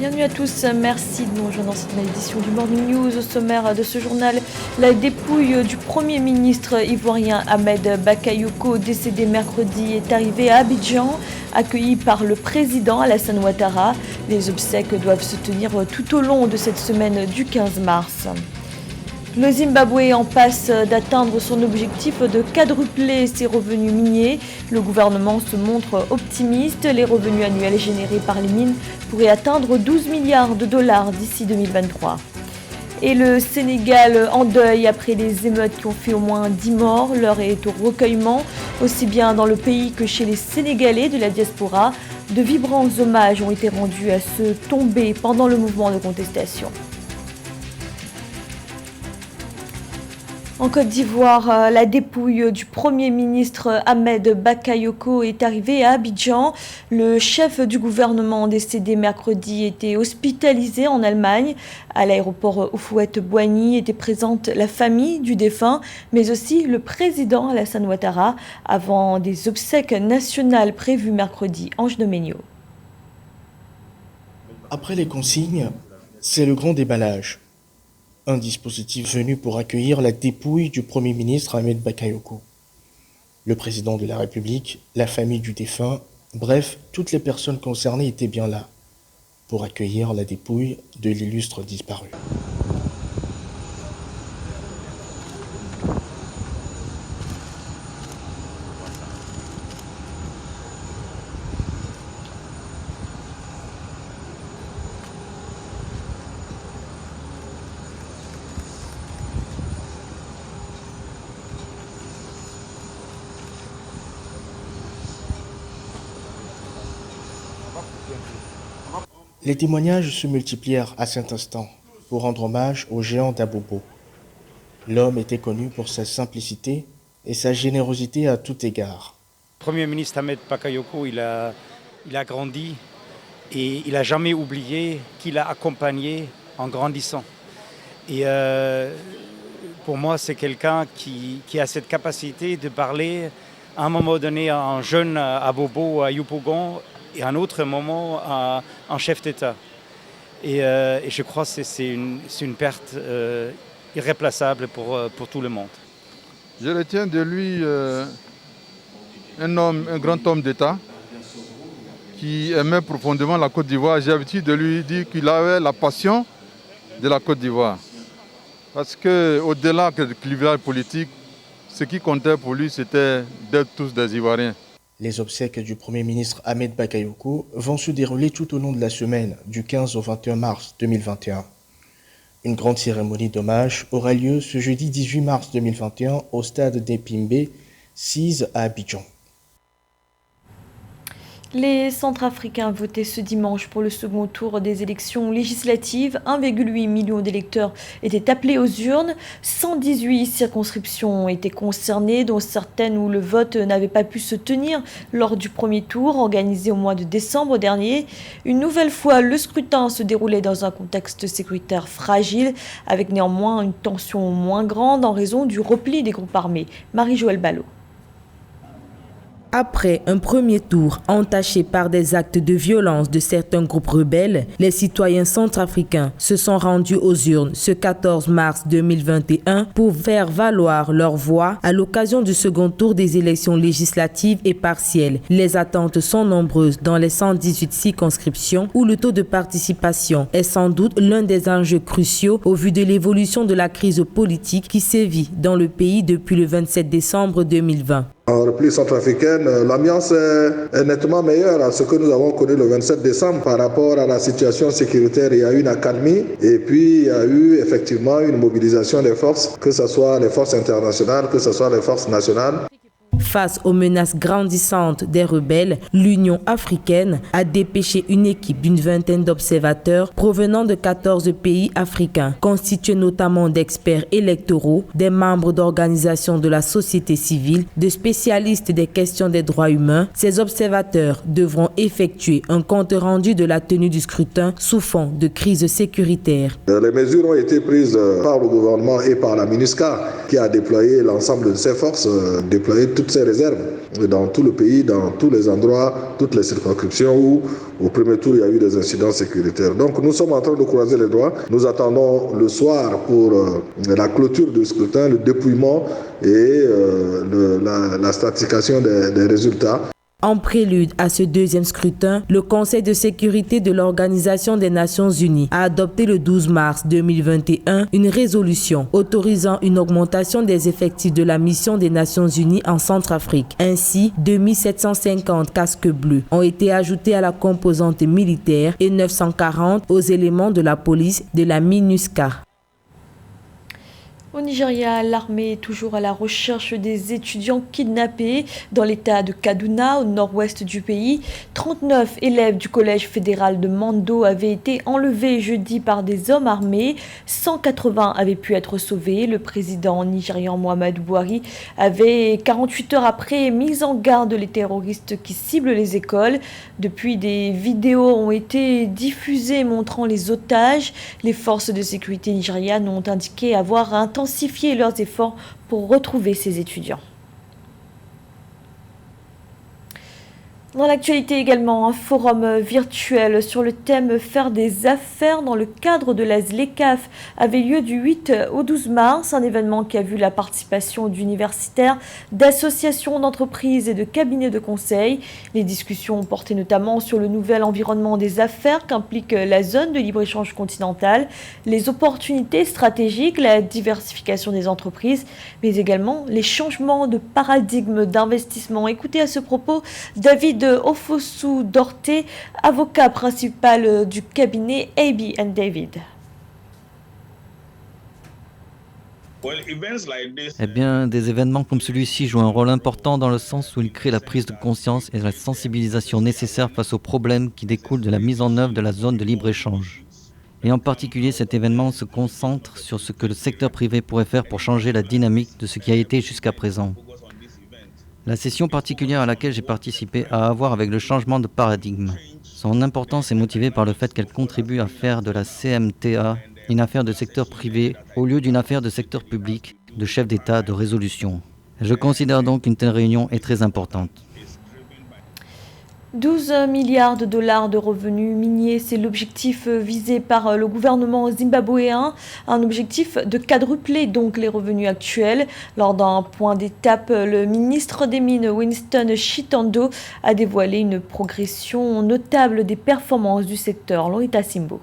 Bienvenue à tous, merci de nous rejoindre dans cette nouvelle édition du Morning News. Au sommaire de ce journal, la dépouille du Premier ministre ivoirien Ahmed Bakayoko, décédé mercredi, est arrivée à Abidjan, accueilli par le président Alassane Ouattara. Les obsèques doivent se tenir tout au long de cette semaine du 15 mars. Le Zimbabwe en passe d'atteindre son objectif de quadrupler ses revenus miniers. Le gouvernement se montre optimiste. Les revenus annuels générés par les mines pourraient atteindre 12 milliards de dollars d'ici 2023. Et le Sénégal en deuil après les émeutes qui ont fait au moins 10 morts. L'heure est au recueillement, aussi bien dans le pays que chez les Sénégalais de la diaspora. De vibrants hommages ont été rendus à ceux tombés pendant le mouvement de contestation. En Côte d'Ivoire, la dépouille du Premier ministre Ahmed Bakayoko est arrivée à Abidjan. Le chef du gouvernement décédé mercredi était hospitalisé en Allemagne. À l'aéroport Houphouët-Boigny était présente la famille du défunt, mais aussi le président Alassane Ouattara, avant des obsèques nationales prévues mercredi. Ange Doménio. Après les consignes, c'est le grand déballage. Un dispositif venu pour accueillir la dépouille du Premier ministre Ahmed Bakayoko. Le président de la République, la famille du défunt, bref, toutes les personnes concernées étaient bien là pour accueillir la dépouille de l'illustre disparu. Les témoignages se multiplièrent à cet instant pour rendre hommage au géant d'Abobo. L'homme était connu pour sa simplicité et sa générosité à tout égard. Le Premier ministre Ahmed Bakayoko, il a grandi et il n'a jamais oublié qu'il a accompagné en grandissant. Et pour moi, c'est quelqu'un qui a cette capacité de parler à un moment donné à un jeune Abobo, à Yopougon, et à un autre moment un chef d'État. Et je crois que c'est une perte irréplaçable pour tout le monde. Je retiens de lui un grand homme d'État qui aimait profondément la Côte d'Ivoire. J'ai l'habitude de lui dire qu'il avait la passion de la Côte d'Ivoire. Parce qu'au-delà du clivage politique, ce qui comptait pour lui, c'était d'être tous des Ivoiriens. Les obsèques du Premier ministre Ahmed Bakayoko vont se dérouler tout au long de la semaine, du 15 au 21 mars 2021. Une grande cérémonie d'hommage aura lieu ce jeudi 18 mars 2021 au stade d'Epimbe, 6 à Abidjan. Les Centrafricains votaient ce dimanche pour le second tour des élections législatives. 1,8 million d'électeurs étaient appelés aux urnes. 118 circonscriptions ont été concernées, dont certaines où le vote n'avait pas pu se tenir lors du premier tour, organisé au mois de décembre dernier. Une nouvelle fois, le scrutin se déroulait dans un contexte sécuritaire fragile, avec néanmoins une tension moins grande en raison du repli des groupes armés. Marie-Joëlle Ballot. Après un premier tour entaché par des actes de violence de certains groupes rebelles, les citoyens centrafricains se sont rendus aux urnes ce 14 mars 2021 pour faire valoir leur voix à l'occasion du second tour des élections législatives et partielles. Les attentes sont nombreuses dans les 118 circonscriptions où le taux de participation est sans doute l'un des enjeux cruciaux au vu de l'évolution de la crise politique qui sévit dans le pays depuis le 27 décembre 2020. En République centrafricaine, l'ambiance est nettement meilleure à ce que nous avons connu le 27 décembre par rapport à la situation sécuritaire. Il y a eu une accalmie et puis il y a eu effectivement une mobilisation des forces, que ce soit les forces internationales, que ce soit les forces nationales. Face aux menaces grandissantes des rebelles, l'Union africaine a dépêché une équipe d'une vingtaine d'observateurs provenant de 14 pays africains, constitués notamment d'experts électoraux, des membres d'organisations de la société civile, de spécialistes des questions des droits humains. Ces observateurs devront effectuer un compte-rendu de la tenue du scrutin sous fond de crise sécuritaire. Les mesures ont été prises par le gouvernement et par la MINUSCA qui a déployé l'ensemble de ses forces, déployé toutes ces réserves dans tout le pays, dans tous les endroits, toutes les circonscriptions où au premier tour il y a eu des incidents sécuritaires. Donc nous sommes en train de croiser les doigts. Nous attendons le soir pour la clôture du scrutin, le dépouillement et la stratification des résultats. En prélude à ce deuxième scrutin, le Conseil de sécurité de l'Organisation des Nations Unies a adopté le 12 mars 2021 une résolution autorisant une augmentation des effectifs de la mission des Nations Unies en Centrafrique. Ainsi, 2750 casques bleus ont été ajoutés à la composante militaire et 940 aux éléments de la police de la MINUSCA. Au Nigeria, l'armée est toujours à la recherche des étudiants kidnappés dans l'état de Kaduna, au nord-ouest du pays. 39 élèves du collège fédéral de Mando avaient été enlevés jeudi par des hommes armés. 180 avaient pu être sauvés. Le président nigérian Muhammadu Buhari avait, 48 heures après, mis en garde les terroristes qui ciblent les écoles. Depuis, des vidéos ont été diffusées montrant les otages. Les forces de sécurité nigérianes ont indiqué avoir intensifié leurs efforts pour retrouver ces étudiants. Dans l'actualité également, un forum virtuel sur le thème « Faire des affaires » dans le cadre de la ZLECAf avait lieu du 8 au 12 mars, un événement qui a vu la participation d'universitaires, d'associations d'entreprises et de cabinets de conseil. Les discussions portaient notamment sur le nouvel environnement des affaires qu'implique la zone de libre-échange continentale, les opportunités stratégiques, la diversification des entreprises, mais également les changements de paradigme d'investissement. Écoutez à ce propos David Ofosu Dorté, avocat principal du cabinet AB & David. Eh bien, des événements comme celui-ci jouent un rôle important dans le sens où ils créent la prise de conscience et la sensibilisation nécessaire face aux problèmes qui découlent de la mise en œuvre de la zone de libre-échange. Et en particulier, cet événement se concentre sur ce que le secteur privé pourrait faire pour changer la dynamique de ce qui a été jusqu'à présent. La session particulière à laquelle j'ai participé a à voir avec le changement de paradigme. Son importance est motivée par le fait qu'elle contribue à faire de la CMTA une affaire de secteur privé au lieu d'une affaire de secteur public, de chef d'État, de résolution. Je considère donc qu'une telle réunion est très importante. 12 milliards de dollars de revenus miniers, c'est l'objectif visé par le gouvernement zimbabwéen, un objectif de quadrupler donc les revenus actuels. Lors d'un point d'étape, le ministre des Mines Winston Chitando a dévoilé une progression notable des performances du secteur. Lorita Simbo.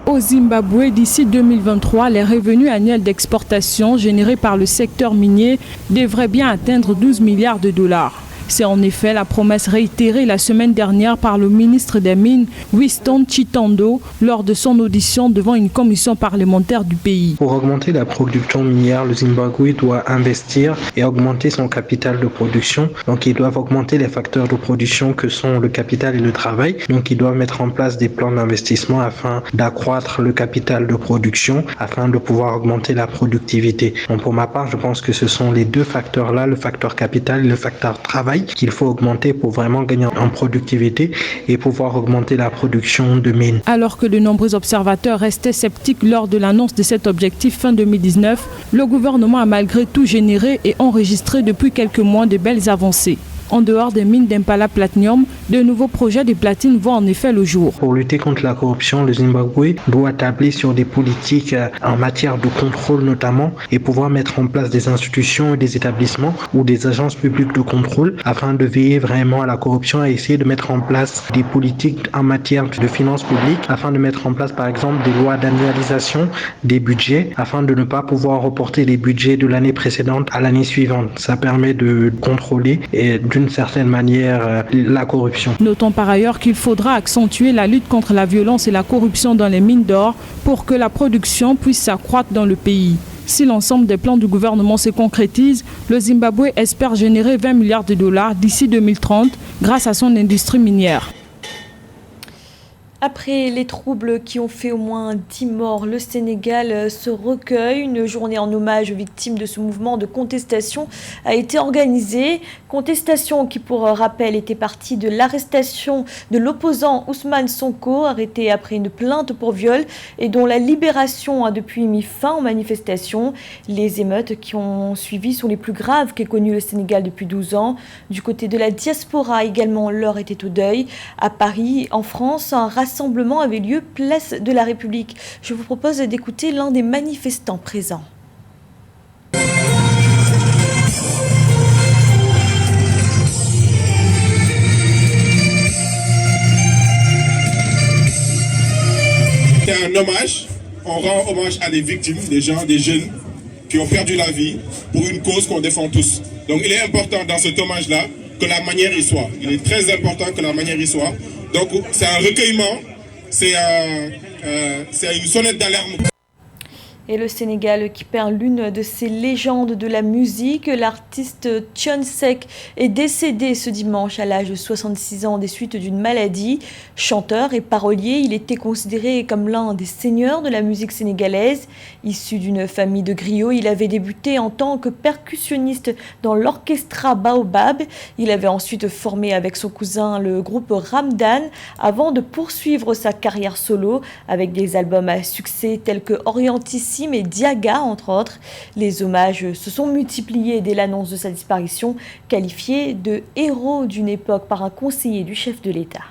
Au Zimbabwe, d'ici 2023, les revenus annuels d'exportation générés par le secteur minier devraient bien atteindre 12 milliards de dollars. C'est en effet la promesse réitérée la semaine dernière par le ministre des Mines, Winston Chitando, lors de son audition devant une commission parlementaire du pays. Pour augmenter la production minière, le Zimbabwe doit investir et augmenter son capital de production. Donc ils doivent augmenter les facteurs de production que sont le capital et le travail. Donc ils doivent mettre en place des plans d'investissement afin d'accroître le capital de production, afin de pouvoir augmenter la productivité. Donc pour ma part, je pense que ce sont les deux facteurs-là, le facteur capital et le facteur travail, qu'il faut augmenter pour vraiment gagner en productivité et pouvoir augmenter la production de mines. Alors que de nombreux observateurs restaient sceptiques lors de l'annonce de cet objectif fin 2019, le gouvernement a malgré tout généré et enregistré depuis quelques mois de belles avancées. En dehors des mines d'Impala Platinum, de nouveaux projets de platine voient en effet le jour. Pour lutter contre la corruption, le Zimbabwe doit tabler sur des politiques en matière de contrôle notamment et pouvoir mettre en place des institutions et des établissements ou des agences publiques de contrôle afin de veiller vraiment à la corruption et essayer de mettre en place des politiques en matière de finances publiques afin de mettre en place par exemple des lois d'annualisation des budgets afin de ne pas pouvoir reporter les budgets de l'année précédente à l'année suivante. Ça permet de contrôler et d'une certaine manière la corruption. Notons par ailleurs qu'il faudra accentuer la lutte contre la violence et la corruption dans les mines d'or pour que la production puisse s'accroître dans le pays. Si l'ensemble des plans du gouvernement se concrétise, le Zimbabwe espère générer 20 milliards de dollars d'ici 2030 grâce à son industrie minière. Après les troubles qui ont fait au moins 10 morts, le Sénégal se recueille. Une journée en hommage aux victimes de ce mouvement de contestation a été organisée. Contestation qui, pour rappel, était partie de l'arrestation de l'opposant Ousmane Sonko, arrêté après une plainte pour viol et dont la libération a depuis mis fin aux manifestations. Les émeutes qui ont suivi sont les plus graves qu'ait connu le Sénégal depuis 12 ans. Du côté de la diaspora également, l'heure était au deuil. À Paris, en France, un rassemblement avait lieu place de la République. Je vous propose d'écouter l'un des manifestants présents. C'est un hommage. On rend hommage à des victimes, des gens, des jeunes qui ont perdu la vie pour une cause qu'on défend tous. Donc il est important dans cet hommage-là que la manière y soit. Il est très important que la manière y soit. Donc c'est un recueillement, c'est une sonnette d'alarme. Et le Sénégal qui perd l'une de ses légendes de la musique. L'artiste Thione Seck est décédé ce dimanche à l'âge de 66 ans des suites d'une maladie. Chanteur et parolier, il était considéré comme l'un des seigneurs de la musique sénégalaise. Issu d'une famille de griots, il avait débuté en tant que percussionniste dans l'orchestra Baobab. Il avait ensuite formé avec son cousin le groupe Ramdan avant de poursuivre sa carrière solo avec des albums à succès tels que Orientissime et Diaga, entre autres. Les hommages se sont multipliés dès l'annonce de sa disparition, qualifié de héros d'une époque par un conseiller du chef de l'État.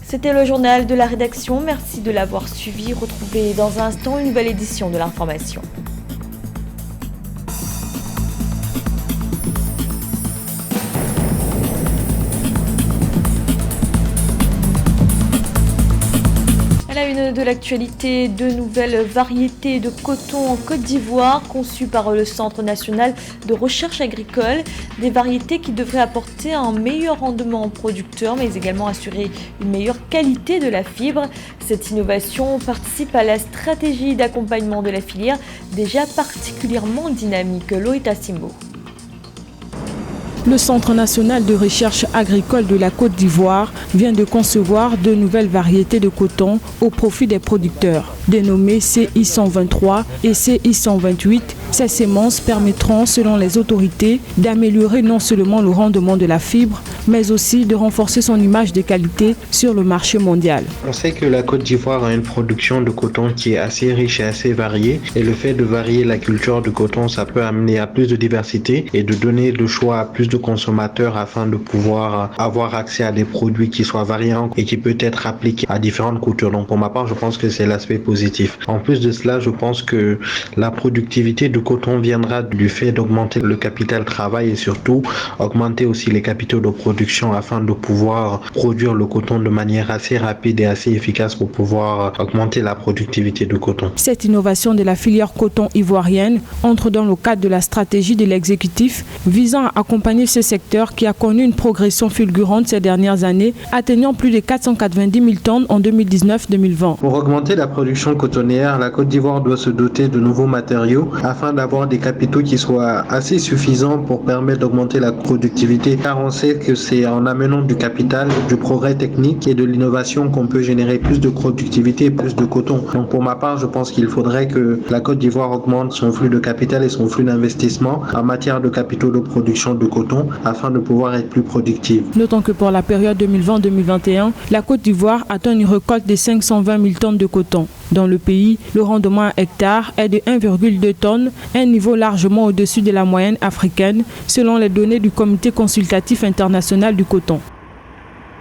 C'était le journal de la rédaction. Merci de l'avoir suivi. Retrouvez dans un instant une nouvelle édition de l'information. À la une de l'actualité, de nouvelles variétés de coton en Côte d'Ivoire conçues par le Centre national de recherche agricole. Des variétés qui devraient apporter un meilleur rendement aux producteurs, mais également assurer une meilleure qualité de la fibre. Cette innovation participe à la stratégie d'accompagnement de la filière, déjà particulièrement dynamique. Loïta Simbo. Le Centre national de recherche agricole de la Côte d'Ivoire vient de concevoir de nouvelles variétés de coton au profit des producteurs. Dénommées CI 123 et CI 128, ces semences permettront, selon les autorités, d'améliorer non seulement le rendement de la fibre, mais aussi de renforcer son image de qualité sur le marché mondial. On sait que la Côte d'Ivoire a une production de coton qui est assez riche et assez variée. Et le fait de varier la culture de coton, ça peut amener à plus de diversité et de donner le choix à plus de consommateurs afin de pouvoir avoir accès à des produits qui soient variants et qui peut être appliqués à différentes coutures. Donc pour ma part, je pense que c'est l'aspect positif. En plus de cela, je pense que la productivité de coton viendra du fait d'augmenter le capital travail et surtout augmenter aussi les capitaux de production afin de pouvoir produire le coton de manière assez rapide et assez efficace pour pouvoir augmenter la productivité du coton. Cette innovation de la filière coton ivoirienne entre dans le cadre de la stratégie de l'exécutif visant à accompagner ce secteur qui a connu une progression fulgurante ces dernières années, atteignant plus de 490 000 tonnes en 2019-2020. Pour augmenter la production cotonnière, la Côte d'Ivoire doit se doter de nouveaux matériaux afin d'avoir des capitaux qui soient assez suffisants pour permettre d'augmenter la productivité, car on sait que c'est en amenant du capital, du progrès technique et de l'innovation qu'on peut générer plus de productivité et plus de coton. Donc pour ma part, je pense qu'il faudrait que la Côte d'Ivoire augmente son flux de capital et son flux d'investissement en matière de capitaux de production de coton afin de pouvoir être plus productive. Notons que pour la période 2020-2021, la Côte d'Ivoire atteint une récolte de 520 000 tonnes de coton. Dans le pays, le rendement à hectare est de 1,2 tonnes, un niveau largement au-dessus de la moyenne africaine, selon les données du Comité consultatif international du coton.